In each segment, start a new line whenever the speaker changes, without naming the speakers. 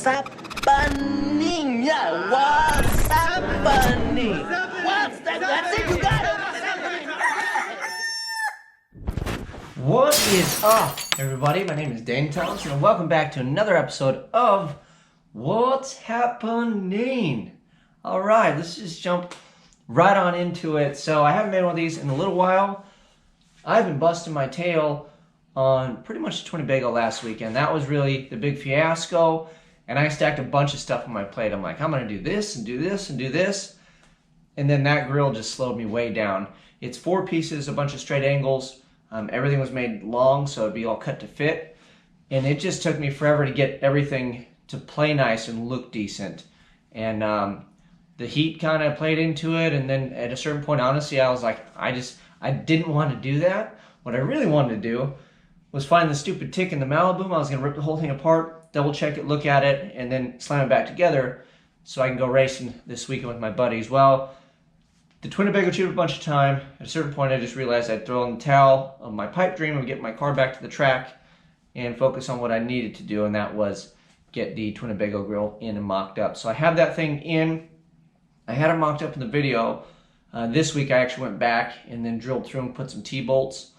What's happening? Yeah, what's happening? What's that? That's it, you got it.
What is up, everybody? My name is Dane Thompson, and welcome back to another episode of What's Happening. All right, let's just jump right on into it. So I haven't made one of these in a little while. I've been busting my tail on pretty much the Twinnebago last weekend. That was really the big fiasco, and I stacked a bunch of stuff on my plate. I'm like, I'm gonna do this and do this and do this, and then that grill just slowed me way down. It's 4 pieces, a bunch of straight angles. Everything was made long, so it'd be all cut to fit, and it just took me forever to get everything to play nice and look decent. And the heat kind of played into it, and then at a certain point, honestly, I was like, I didn't want to do that. What I really wanted to do was find the stupid tick in the Malibu. I was going to rip the whole thing apart, double check it, look at it, and then slam it back together so I can go racing this weekend with my buddies. Well, the Twinnebago chewed a bunch of time. At a certain point, I just realized I'd throw in the towel of my pipe dream and get my car back to the track and focus on what I needed to do, and that was get the Twinnebago grill in and mocked up. So I have that thing in. I had it mocked up in the video. This week I actually went back and then drilled through and put some T-bolts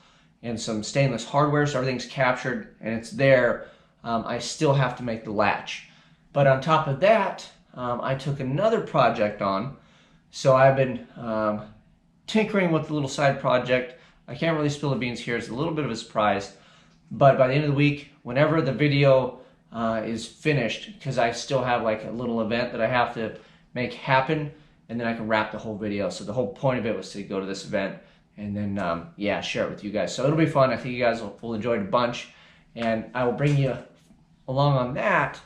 and some stainless hardware, so everything's captured and it's there. I still have to make the latch. But on top of that, I took another project on. So I've been tinkering with the little side project. I can't really spill the beans here. It's a little bit of a surprise. But by the end of the week, whenever the video is finished, because I still have like a little event that I have to make happen, and then I can wrap the whole video. So the whole point of it was to go to this event and then, yeah, share it with you guys. So it'll be fun. I think you guys will enjoy it a bunch, and I will bring you along on that.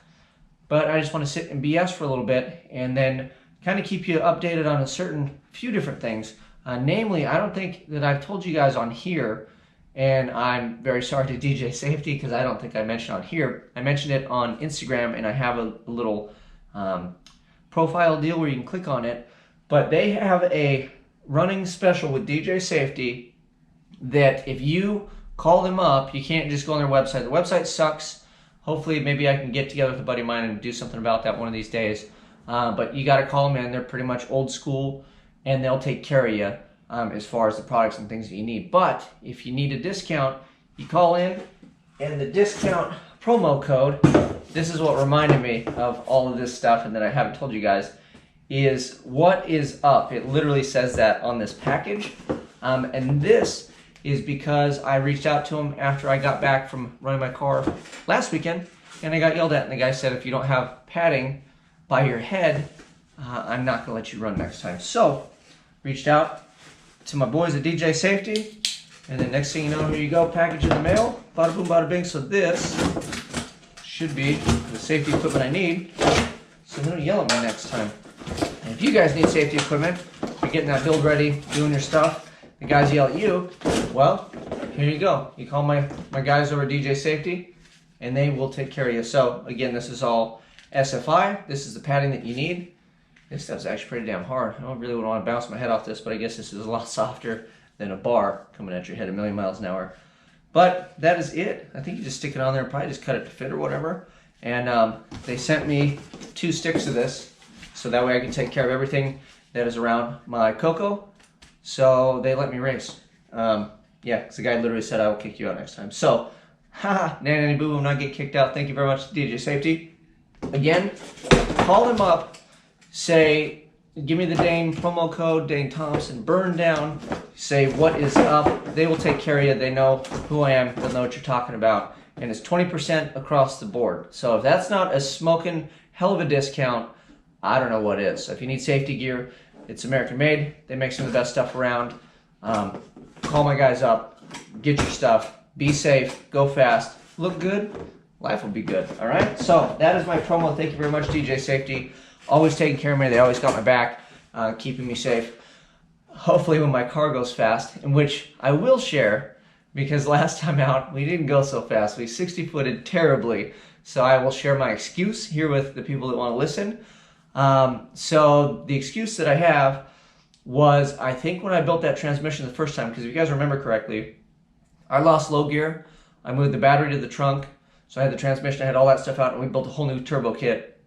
But I just want to sit and BS for a little bit and then kind of keep you updated on a certain few different things. Namely, I don't think that I've told you guys on here, and I'm very sorry to DJ Safety because I don't think I mentioned on here. I mentioned it on Instagram, and I have a little profile deal where you can click on it. But they have a running special with DJ Safety that if you call them up, you can't just go on their website. The website sucks. Hopefully, maybe I can get together with a buddy of mine and do something about that one of these days. But you got to call them in. They're pretty much old school, and they'll take care of you as far as the products and things that you need. But if you need a discount, you call in, and the discount promo code, this is what reminded me of all of this stuff and that I haven't told you guys, is what is up. It literally says that on this package. And this is because I reached out to him after I got back from running my car last weekend, and I got yelled at, and the guy said, if you don't have padding by your head, I'm not gonna let you run next time. So, reached out to my boys at DJ Safety, and then next thing you know, here you go, package in the mail, bada boom, bada bing. So this should be the safety equipment I need, so they don't yell at me next time. And if you guys need safety equipment, you're getting that build ready, doing your stuff, the guys yell at you, well, here you go. You call my guys over at DJ Safety, and they will take care of you. So again, this is all SFI. This is the padding that you need. This stuff's actually pretty damn hard. I don't really want to bounce my head off this, but I guess this is a lot softer than a bar coming at your head a million miles an hour. But that is it. I think you just stick it on there and probably just cut it to fit or whatever. And they sent me 2 sticks of this, so that way I can take care of everything that is around my Coco. So they let me race. Yeah, because the guy literally said I will kick you out next time. So, haha, nanny boo boo, not get kicked out. Thank you very much, DJ Safety. Again, call them up, say, give me the Dane promo code, Dane Thompson, Burndown, say what is up. They will take care of you. They know who I am. They'll know what you're talking about. And it's 20% across the board. So if that's not a smoking hell of a discount, I don't know what is. So if you need safety gear, it's American made. They make some of the best stuff around. Call my guys up, get your stuff, be safe, go fast, look good, life will be good, all right? So that is my promo. Thank you very much, DJ Safety. Always taking care of me. They always got my back, keeping me safe. Hopefully when my car goes fast, in which I will share, because last time out, we didn't go so fast. We 60-footed terribly. So I will share my excuse here with the people that want to listen. So the excuse that I have was, I think when I built that transmission the first time, because if you guys remember correctly, I lost low gear. I moved the battery to the trunk. So I had the transmission, I had all that stuff out, and we built a whole new turbo kit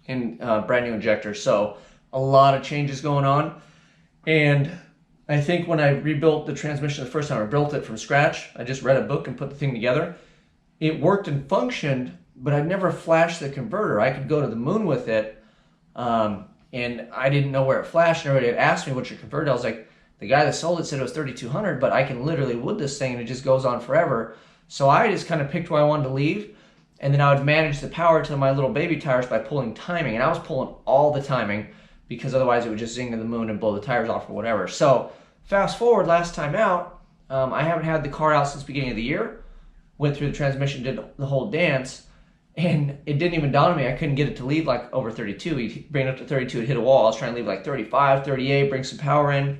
and brand new injector. So a lot of changes going on. And I think when I rebuilt the transmission the first time, I built it from scratch. I just read a book and put the thing together. It worked and functioned, but I never flashed the converter. I could go to the moon with it, and I didn't know where it flashed. And everybody had asked me, what's your converter? I was like, the guy that sold it said it was 3200, but I can literally wood this thing and it just goes on forever. So I just kind of picked where I wanted to leave, and then I would manage the power to my little baby tires by pulling timing. And I was pulling all the timing because otherwise it would just zing to the moon and blow the tires off or whatever. So fast forward, last time out, I haven't had the car out since the beginning of the year. Went through the transmission, did the whole dance, and it didn't even dawn on me I couldn't get it to leave like over 32. He'd bring it up to 32, it'd hit a wall. I was trying to leave like 35, 38, bring some power in.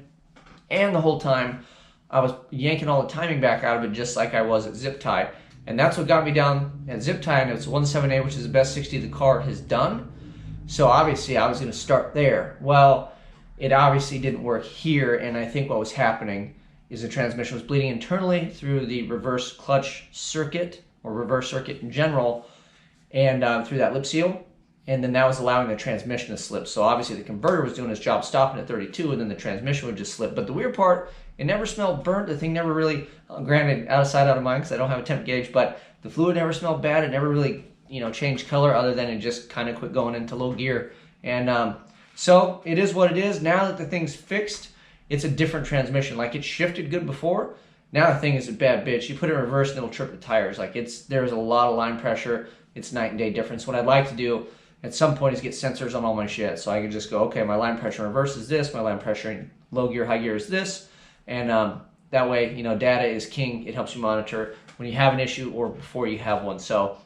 And the whole time, I was yanking all the timing back out of it just like I was at zip tie. And that's what got me down at zip tie, and it's 178, which is the best 60 the car has done. So obviously I was going to start there. Well, it obviously didn't work here, and I think what was happening is the transmission was bleeding internally through the reverse clutch circuit, or reverse circuit in general, and through that lip seal, and then that was allowing the transmission to slip. So obviously the converter was doing its job stopping at 32, and then the transmission would just slip. But the weird part, it never smelled burnt. The thing never really, granted, out of sight, out of mind, because I don't have a temp gauge, but the fluid never smelled bad. It never really, changed color, other than it just kind of quit going into low gear. And so it is what it is. Now that the thing's fixed, it's a different transmission. Like, it shifted good before. Now the thing is a bad bitch. You put it in reverse and it'll trip the tires. Like, there's a lot of line pressure. It's night and day difference. What I'd like to do at some point is get sensors on all my shit, so I can just go, okay, my line pressure in reverse is this, my line pressure in low gear, high gear is this, and that way, data is king. It helps you monitor when you have an issue or before you have one. So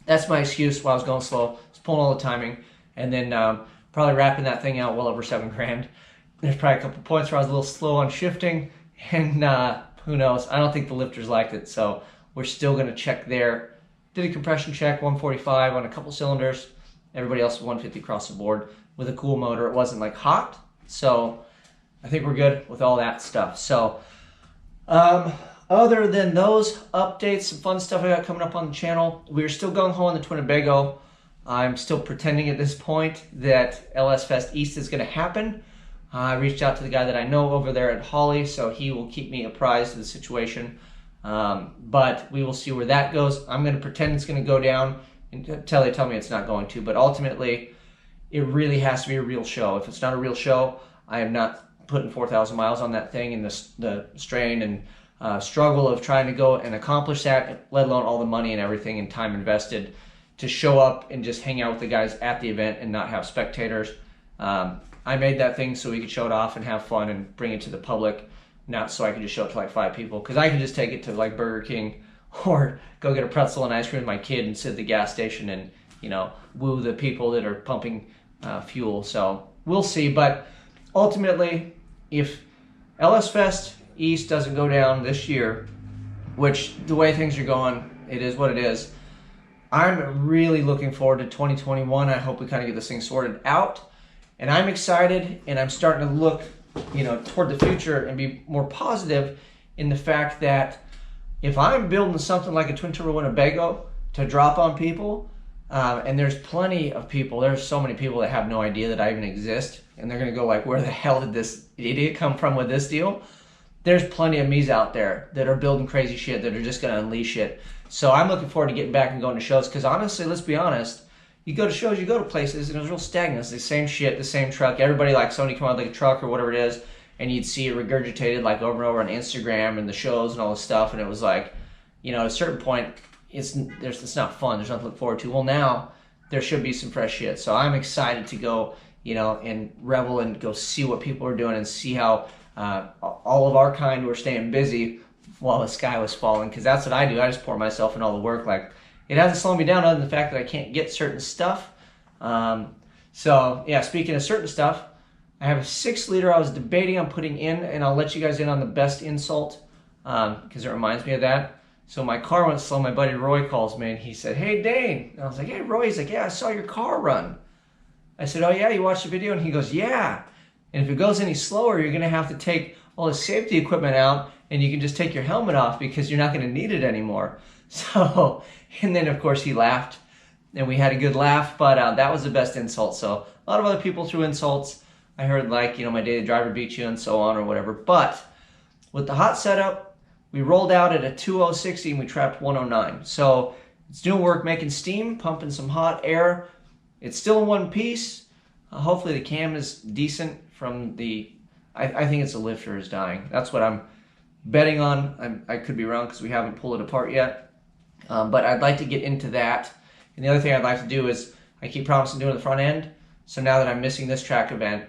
that's my excuse why I was going slow. I was pulling all the timing, and then probably wrapping that thing out well over $7,000. There's probably a couple points where I was a little slow on shifting, and who knows? I don't think the lifters liked it, so we're still going to check there. Did a compression check, 145 on a couple cylinders. Everybody else 150 across the board with a cool motor. It wasn't like hot, so I think we're good with all that stuff. So other than those updates, some fun stuff I got coming up on the channel. We're still going home on the Twinnebago. I'm still pretending at this point that LS Fest East is going to happen. I reached out to the guy that I know over there at Holly, so he will keep me apprised of the situation. But we will see where that goes. I'm going to pretend it's going to go down until they tell me it's not going to. But ultimately, it really has to be a real show. If it's not a real show, I am not putting 4,000 miles on that thing, and the strain and struggle of trying to go and accomplish that, let alone all the money and everything and time invested to show up and just hang out with the guys at the event and not have spectators. I made that thing so we could show it off and have fun and bring it to the public, not so I could just show it to like 5 people, because I can just take it to like Burger King or go get a pretzel and ice cream with my kid and sit at the gas station and, woo the people that are pumping fuel. So we'll see. But ultimately, if LS Fest East doesn't go down this year, which the way things are going, it is what it is, I'm really looking forward to 2021. I hope we kind of get this thing sorted out. And I'm excited, and I'm starting to look, toward the future and be more positive in the fact that if I'm building something like a twin turbo Winnebago to drop on people, and there's plenty of people, there's so many people that have no idea that I even exist, and they're going to go like, where the hell did this idiot come from with this deal? There's plenty of me's out there that are building crazy shit that are just going to unleash it. So I'm looking forward to getting back and going to shows, because honestly, let's be honest, you go to shows, you go to places, and it's real stagnant. It's the same shit, the same truck. Everybody, like, somebody come out with like a truck or whatever it is, and you'd see it regurgitated like over and over on Instagram and the shows and all this stuff, and it was like, at a certain point, it's not fun. There's nothing to look forward to. Well, now there should be some fresh shit. So I'm excited to go, and revel and go see what people are doing and see how all of our kind were staying busy while the sky was falling, because that's what I do. I just pour myself in all the work. Like, it hasn't slowed me down other than the fact that I can't get certain stuff. So, yeah, speaking of certain stuff, I have a 6-liter I was debating on putting in, and I'll let you guys in on the best insult, because it reminds me of that. So my car went slow. My buddy Roy calls me, and he said, "Hey, Dane." And I was like, "Hey, Roy." He's like, "Yeah, I saw your car run." I said, "Oh, yeah, you watched the video?" And he goes, "Yeah. And if it goes any slower, you're going to have to take all the safety equipment out and you can just take your helmet off because you're not going to need it anymore. So, and then of course he laughed, and we had a good laugh, but that was the best insult. So a lot of other people threw insults. I heard like, my daily driver beat you and so on or whatever. But with the hot setup, we rolled out at a 2060 and we trapped 109. So it's doing work, making steam, pumping some hot air. It's still in one piece. Hopefully the cam is decent from the, I think it's the lifter is dying. That's what I'm betting on. I could be wrong because we haven't pulled it apart yet. But I'd like to get into that. And the other thing I'd like to do is, I keep promising doing the front end. So now that I'm missing this track event,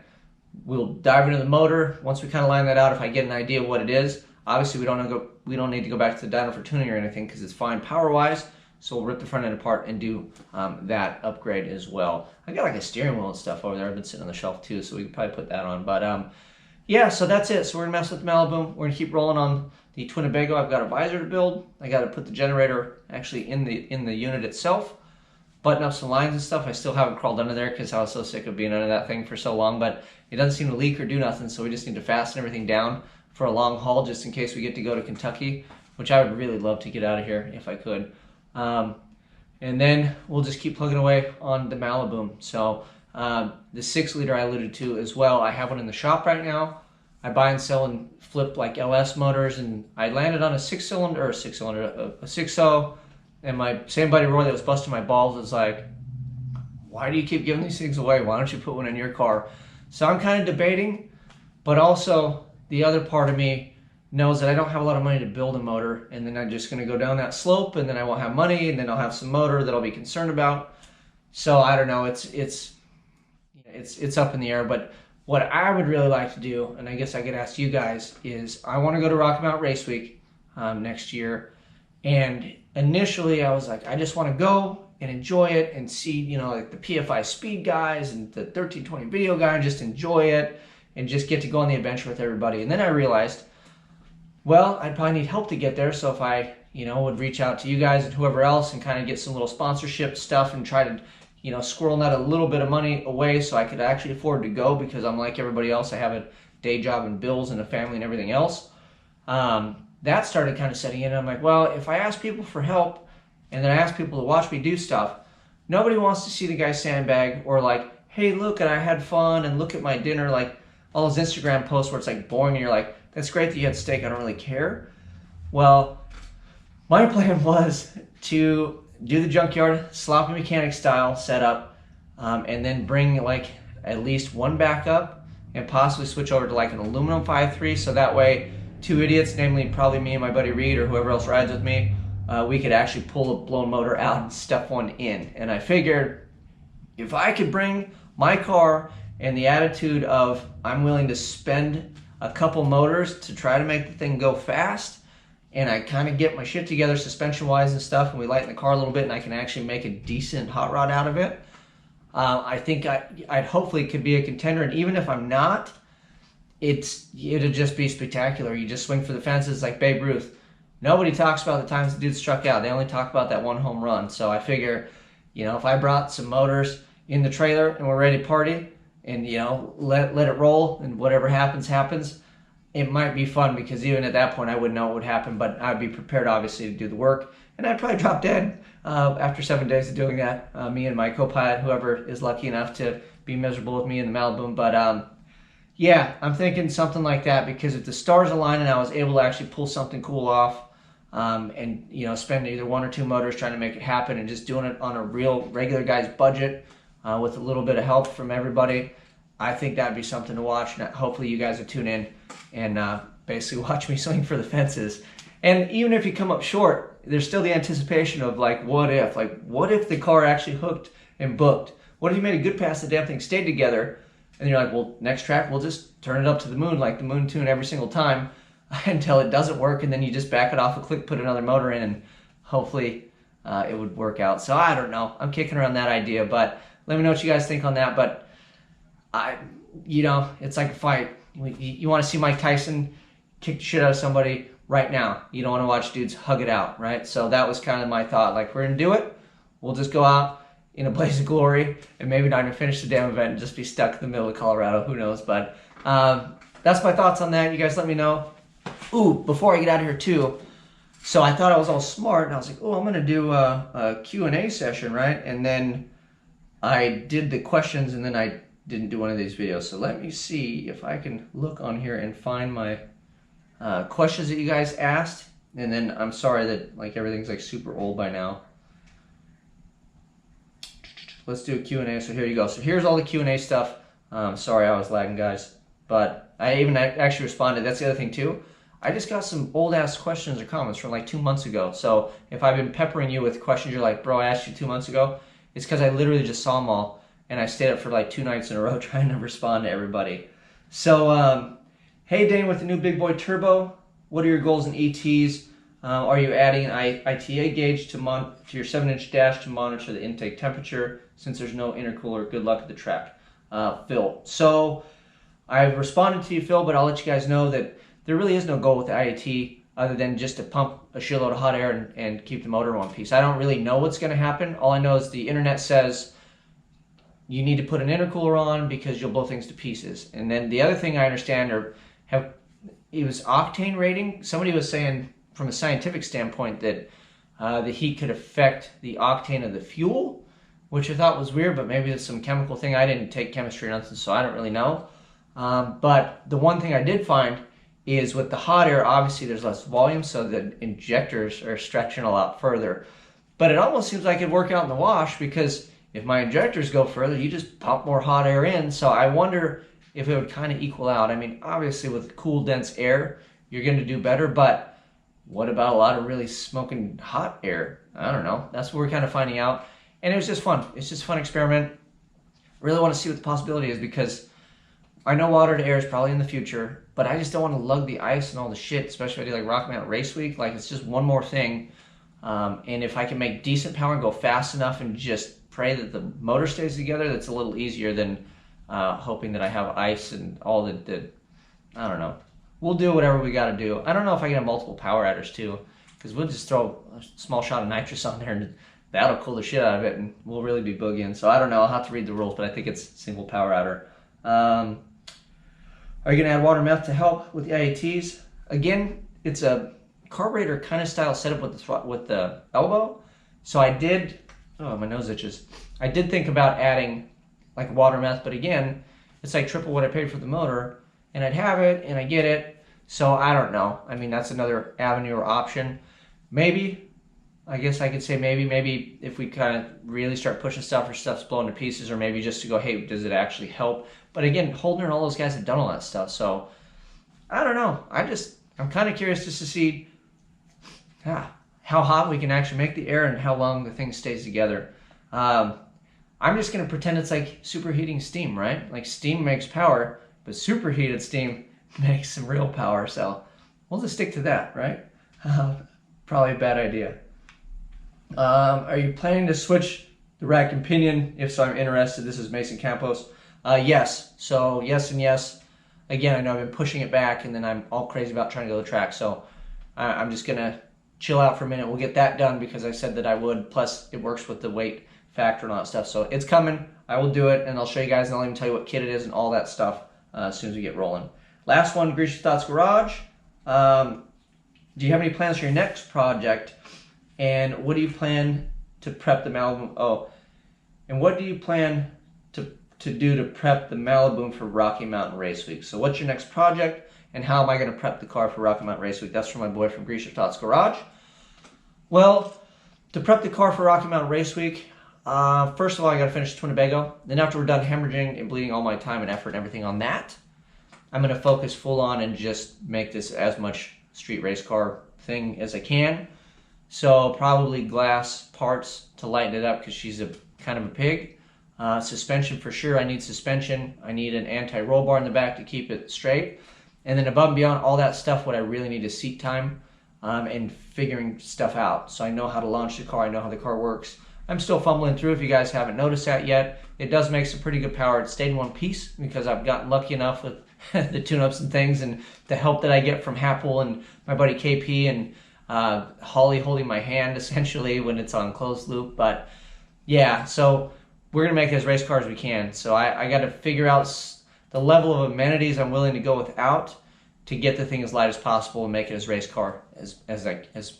we'll dive into the motor. Once we kind of line that out, if I get an idea of what it is, obviously we don't need to go back to the dyno for tuning or anything because it's fine power-wise. So we'll rip the front end apart and do that upgrade as well. I got like a steering wheel and stuff over there. I've been sitting on the shelf too, so we can probably put that on. But yeah, so that's it. So we're gonna mess with the Malibu. We're gonna keep rolling on the Twinnebago. I've got a visor to build. I got to put the generator actually in the unit itself. Button up some lines and stuff. I still haven't crawled under there because I was so sick of being under that thing for so long, but it doesn't seem to leak or do nothing, so we just need to fasten everything down for a long haul just in case we get to go to Kentucky, which I would really love to get out of here if I could. And then we'll just keep plugging away on the Malibu. So the 6-liter I alluded to as well, I have one in the shop right now. I buy and sell and flip like LS motors, and I landed on a 6-0, and my same buddy Roy that was busting my balls was like, why do you keep giving these things away? Why don't you put one in your car? So I'm kind of debating, but also the other part of me knows that I don't have a lot of money to build a motor, and then I'm just going to go down that slope, and then I won't have money, and then I'll have some motor that I'll be concerned about. So I don't know. It's up in the air. But what I would really like to do, and I guess I could ask you guys, is I want to go to Rocky Mount Race Week next year, and initially I was like, I just want to go and enjoy it and see, like the PFI speed guys and the 1320 video guy and just enjoy it and just get to go on the adventure with everybody. And then I realized, well, I'd probably need help to get there. So if I, would reach out to you guys and whoever else and kind of get some little sponsorship stuff and try to, squirrel out a little bit of money away so I could actually afford to go, because I'm like everybody else. I have a day job and bills and a family and everything else. That started kind of setting in. I'm like, well, if I ask people for help and then I ask people to watch me do stuff, nobody wants to see the guy sandbag or like, hey, look, and I had fun and look at my dinner, like all those Instagram posts where it's like boring and you're like, that's great that you had steak, I don't really care. Well, my plan was to do the junkyard sloppy mechanic style setup, and then bring like at least one backup and possibly switch over to like an aluminum 5.3, so that way two idiots, namely probably me and my buddy Reed or whoever else rides with me, we could actually pull a blown motor out and stuff one in. And I figured if I could bring my car and the attitude of I'm willing to spend a couple motors to try to make the thing go fast, and I kind of get my shit together suspension wise and stuff, and we lighten the car a little bit and I can actually make a decent hot rod out of it, I think I'd hopefully could be a contender. And even if I'm not, it'd just be spectacular. You just swing for the fences like Babe Ruth. Nobody talks about the times the dude struck out. They only talk about that one home run. So I figure, if I brought some motors in the trailer and we're ready to party and, let it roll and whatever happens, happens, it might be fun, because even at that point I wouldn't know what would happen, but I'd be prepared obviously to do the work. And I'd probably drop dead after 7 days of doing that. Me and my co-pilot, whoever is lucky enough to be miserable with me in the Malibu. But yeah, I'm thinking something like that, because if the stars align and I was able to actually pull something cool off, and spend either one or two motors trying to make it happen and just doing it on a real regular guy's budget with a little bit of help from everybody, I think that'd be something to watch. And hopefully you guys will tune in and basically watch me swing for the fences. And even if you come up short, there's still the anticipation of like, what if the car actually hooked and booked? What if you made a good pass, the damn thing stayed together? And you're like, well, next track, we'll just turn it up to the moon, like the moon tune every single time until it doesn't work. And then you just back it off a click, put another motor in, and hopefully it would work out. So I don't know. I'm kicking around that idea, but let me know what you guys think on that. But it's like a fight. You want to see Mike Tyson kick the shit out of somebody right now. You don't want to watch dudes hug it out, right? So that was kind of my thought. Like, we're going to do it. We'll just go out in a blaze of glory and maybe not even finish the damn event and just be stuck in the middle of Colorado. Who knows? But that's my thoughts on that. You guys let me know Ooh, before I get out of here too, so I thought I was all smart, and I was like, oh, I'm going to do a Q&A session, right? And then I did the questions, and then I didn't do one of these videos. So let me see if I can look on here and find my questions that you guys asked. And then I'm sorry that like everything's like super old by now. Let's do a Q&A. So here you go. So here's all the Q&A stuff. Sorry I was lagging, guys. But I even actually responded. That's the other thing too. I just got some old ass questions or comments from like 2 months ago. So if I've been peppering you with questions you're like, bro, I asked you 2 months ago, it's because I literally just saw them all, and I stayed up for like 2 nights in a row trying to respond to everybody. So, hey Dane, with the new Big Boy Turbo, what are your goals in ETs? Are you adding an ITA gauge to your 7-inch dash to monitor the intake temperature since there's no intercooler? Good luck at the track. Phil. So I've responded to you, Phil, but I'll let you guys know that there really is no goal with the IAT other than just to pump a shitload of hot air and keep the motor in one piece. I don't really know what's going to happen. All I know is the internet says you need to put an intercooler on because you'll blow things to pieces. And then the other thing I understand it was octane rating. Somebody was saying from a scientific standpoint that the heat could affect the octane of the fuel, which I thought was weird, but maybe it's some chemical thing. I didn't take chemistry or nothing, so I don't really know. But the one thing I did find is with the hot air, obviously there's less volume, so the injectors are stretching a lot further. But it almost seems like it'd work out in the wash, because if my injectors go further, you just pump more hot air in. So I wonder if it would kind of equal out. I mean, obviously with cool, dense air, you're going to do better, but what about a lot of really smoking hot air? I don't know. That's what we're kind of finding out. And it was just fun. It's just a fun experiment. Really want to see what the possibility is, because I know water to air is probably in the future, but I just don't want to lug the ice and all the shit, especially if I do like Rocky Mountain Race Week. Like, it's just one more thing. And if I can make decent power and go fast enough and just pray that the motor stays together, that's a little easier than hoping that I have ice and all the I don't know. We'll do whatever we got to do. I don't know if I can have multiple power adders too, because we'll just throw a small shot of nitrous on there and that'll cool the shit out of it, and we'll really be boogieing. So I don't know. I'll have to read the rules, but I think it's single power adder. Are you going to add water meth to help with the IATs? Again, it's a carburetor kind of style setup with the elbow. So I did, oh, my nose itches. I did think about adding like water meth, but again, it's like triple what I paid for the motor, and I'd have it and I get it. So I don't know. I mean, that's another avenue or option. Maybe, I guess I could say maybe if we kind of really start pushing stuff or stuff's blown to pieces, or maybe just to go, hey, does it actually help? But again, Holder and all those guys have done all that stuff. So I don't know. I'm kind of curious just to see how hot we can actually make the air and how long the thing stays together. I'm just going to pretend it's like superheating steam, right? Like steam makes power, but superheated steam makes some real power. So we'll just stick to that, right? Probably a bad idea. Are you planning to switch the rack and pinion? If so, I'm interested. This is Mason Campos. Yes. So yes and yes. Again, I know I've been pushing it back, and then I'm all crazy about trying to go to the track. So I'm just going to chill out for a minute. We'll get that done because I said that I would. Plus, it works with the weight factor and all that stuff. So it's coming. I will do it, and I'll show you guys, and I'll even tell you what kit it is and all that stuff as soon as we get rolling. Last one, Greasy Thoughts Garage. Do you have any plans for your next project? And what do you plan to prep the Malibu? Oh, and what do you plan to do to prep the Malibu for Rocky Mountain Race Week? So what's your next project, and how am I going to prep the car for Rocky Mountain Race Week? That's from my boy from Greasy Thoughts Garage. Well, to prep the car for Rocky Mountain Race Week, first of all, I got to finish Twinnebago. Then after we're done hemorrhaging and bleeding all my time and effort and everything on that, I'm going to focus full on and just make this as much street race car thing as I can. So probably glass parts to lighten it up because she's a kind of a pig. Suspension for sure. I need suspension. I need an anti-roll bar in the back to keep it straight. And then above and beyond all that stuff, what I really need is seat time and figuring stuff out. So I know how to launch the car. I know how the car works. I'm still fumbling through. If you guys haven't noticed that yet, it does make some pretty good power. It stayed in one piece because I've gotten lucky enough with the tune-ups and things, and the help that I get from Happel and my buddy KP and Holly holding my hand essentially when it's on closed loop. But yeah, so we're going to make it as race car as we can. So I got to figure out the level of amenities I'm willing to go without, to get the thing as light as possible and make it as race car as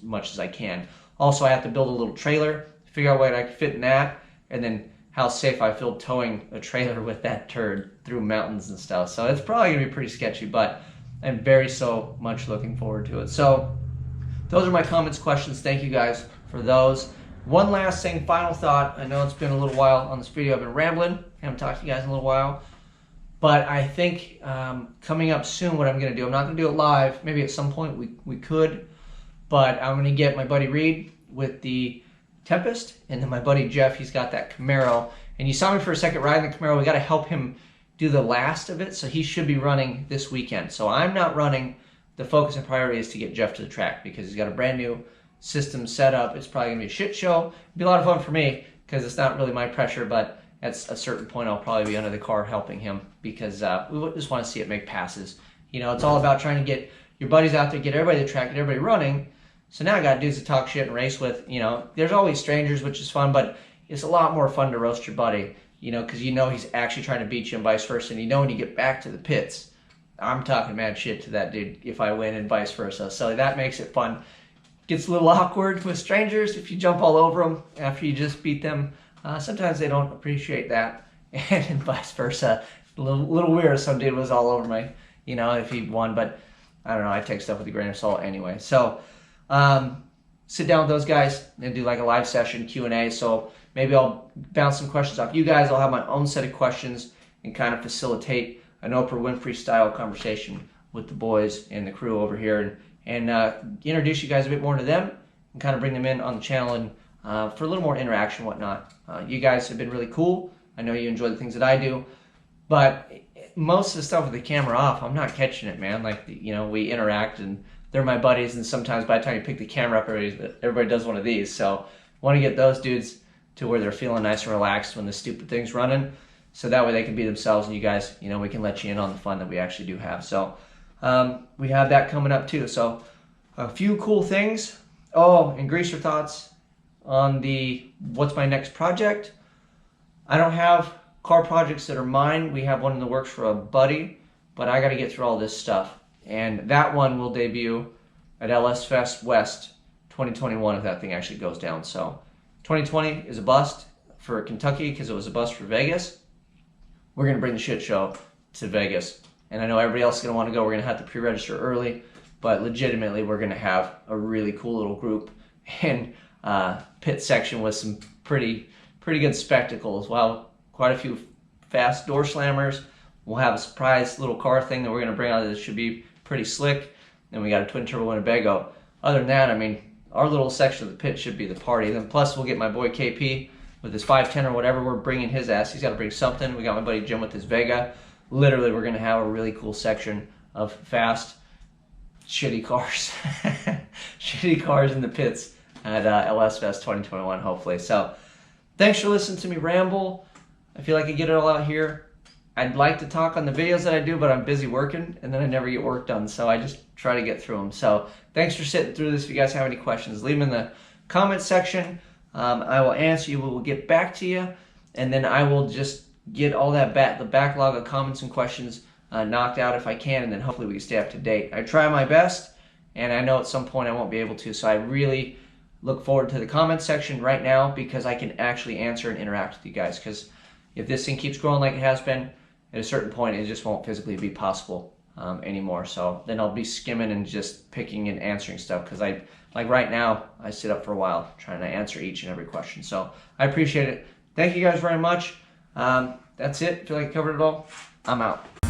much as I can. Also, I have to build a little trailer, figure out what I can fit in that, and then how safe I feel towing a trailer with that turd through mountains and stuff. So it's probably gonna be pretty sketchy, but I'm very so much looking forward to it. So those are my comments, questions. Thank you guys for those. One last thing, final thought. I know it's been a little while on this video. I've been rambling. I haven't talked to you guys in a little while. But I think coming up soon, what I'm going to do, I'm not going to do it live. Maybe at some point we could. But I'm going to get my buddy Reed with the Tempest. And then my buddy Jeff, he's got that Camaro. And you saw me for a second riding the Camaro. We got to help him do the last of it. So he should be running this weekend. So I'm not running. The focus and priority is to get Jeff to the track because he's got a brand new system set up. It's probably going to be a shit show. It'll be a lot of fun for me because it's not really my pressure, but at a certain point I'll probably be under the car helping him because we just want to see it make passes. You know, it's all about trying to get your buddies out there, get everybody to the track, get everybody running. So now I got dudes to talk shit and race with. You know, there's always strangers, which is fun, but it's a lot more fun to roast your buddy, you know, because you know he's actually trying to beat you and vice versa. And you know when you get back to the pits, I'm talking mad shit to that dude if I win and vice versa. So that makes it fun. Gets a little awkward with strangers if you jump all over them after you just beat them. Sometimes they don't appreciate that, and vice versa. A little weird if some dude was all over me, you know, if he won. But I don't know. I take stuff with a grain of salt anyway. So sit down with those guys and do like a live session Q&A. So maybe I'll bounce some questions off you guys. I'll have my own set of questions and kind of facilitate an Oprah Winfrey style conversation with the boys and the crew over here, and introduce you guys a bit more to them and kind of bring them in on the channel and for a little more interaction and whatnot. You guys have been really cool. I know you enjoy the things that I do, but most of the stuff with the camera off, I'm not catching it, man. Like, you know, we interact and they're my buddies, and sometimes by the time you pick the camera up, everybody does one of these. So I want to get those dudes to where they're feeling nice and relaxed when the stupid thing's running, so that way they can be themselves, and you guys, you know, we can let you in on the fun that we actually do have. So we have that coming up too. So a few cool things. Oh, and greaser thoughts on the what's my next project. I don't have car projects that are mine. We have one in the works for a buddy, but I got to get through all this stuff. And that one will debut at LS Fest West 2021 if that thing actually goes down. So 2020 is a bust for Kentucky because it was a bust for Vegas. We're going to bring the shit show to Vegas. And I know everybody else is going to want to go. We're going to have to pre-register early. But legitimately, we're going to have a really cool little group and pit section with some pretty good spectacles. Well, quite a few fast door slammers. We'll have a surprise little car thing that we're going to bring out that should be pretty slick. And we got a twin turbo Winnebago. Other than that, I mean, our little section of the pit should be the party. Then plus we'll get my boy KP with his 510 or whatever. We're bringing his ass. He's got to bring something. We got my buddy Jim with his Vega. Literally, we're going to have a really cool section of fast, shitty cars. Shitty cars in the pits at LS Fest 2021, hopefully. So thanks for listening to me ramble. I feel like I get it all out here. I'd like to talk on the videos that I do, but I'm busy working, and then I never get work done, so I just try to get through them. So thanks for sitting through this. If you guys have any questions, leave them in the comment section. I will answer you. We will get back to you, and then I will just get all that the backlog of comments and questions knocked out if I can, and then hopefully we can stay up to date. I try my best, and I know at some point I won't be able to, so I really look forward to the comment section right now because I can actually answer and interact with you guys, because if this thing keeps growing like it has been, at a certain point it just won't physically be possible anymore. So then I'll be skimming and just picking and answering stuff, because like right now I sit up for a while trying to answer each and every question. So I appreciate it. Thank you guys very much. That's it. Feel like I covered it all. I'm out.